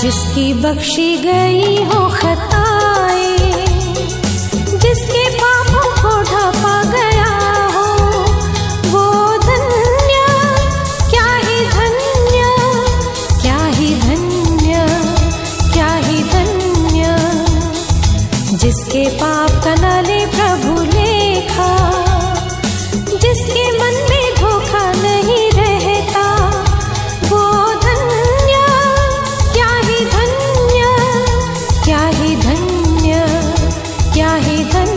जिसकी बख्शी गई हो खताएं, जिसके पापों को ढांपा गया हो, वो धन्य, क्या ही धन्य, क्या ही धन्य, क्या ही धन्य। जिसके पाप का न ले प्रभु लेखा, जिसके मन में धोखा नहीं रहता, वो धन्य, क्या ही धन्य, क्या ही धन्य, क्या ही धन्य।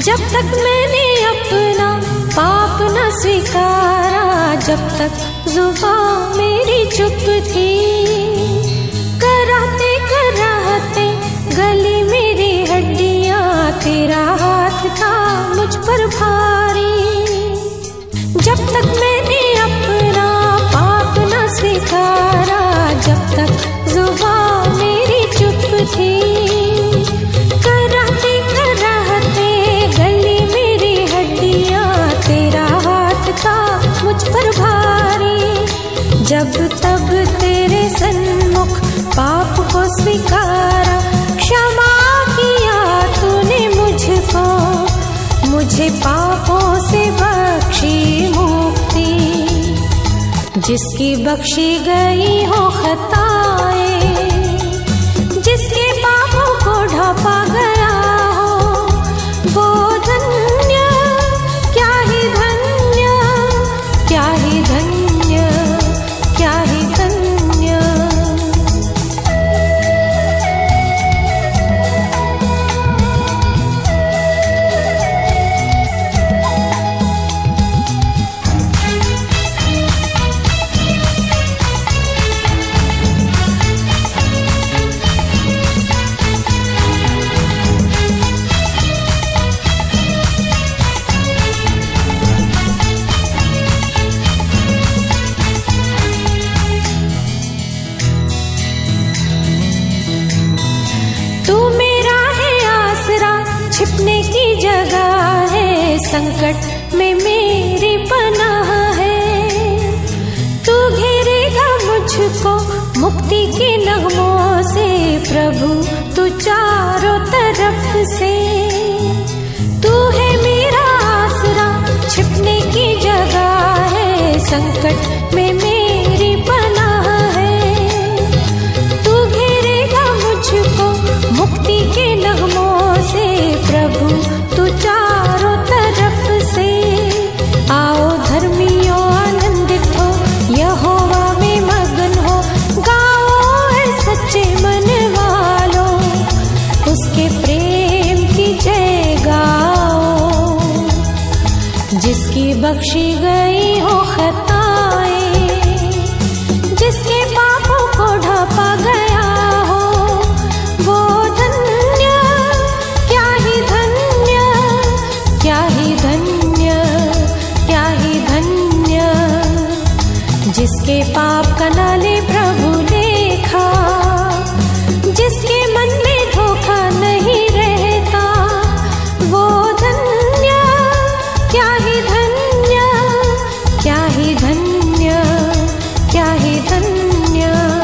जब तक मैंने अपना पाप न स्वीकारा, जब तक जुबान मेरी चुप थी, कराहते कराहते गली मेरी हड्डियां, तेरा हाथ था मुझ पर भारी। जब तक मैंने अपना पाप न स्वीकारा, जब तक जुबान मेरी चुप थी, कराहते कराहते गली मेरी हड्डियां, तेरा हाथ था मुझ पर भारी। जब तब तेरे सन्मुख पाप को स्वीकारा, क्षमा किया तूने मुझको, मुझे पापों से बख्शी मुक्ति। जिसकी बख्शी गई हो खताएं, जिसके पापों को ढांपा गया हो, वो धन्य, क्या ही धन्य, क्या ही धन्य, क्या ही धन्य। छिपने की जगह है, संकट में मेरी पनाह है। तू घेरेगा मुझको मुक्ति के नगमों से, प्रभु तू चारों तरफ से। तू है मेरा आसरा, छिपने की जगह है, संकट में मेरी पनाह है। तू घेरेगा मुझको मुक्ति के नगमों से, प्रभु तू चारों तरफ से। आओ धर्मियों आनंदित हो, यहोवा में मगन हो, गाओ है सच्चे मन वालों, उसके प्रेम की जय गाओ। जिसकी बख्शी गई हो खताएं, जिसके पापों को ढांपा गया हो, वो धन्य, क्या ही धन्य, क्या ही धन्य, क्या ही धन्य। जिसके पाप का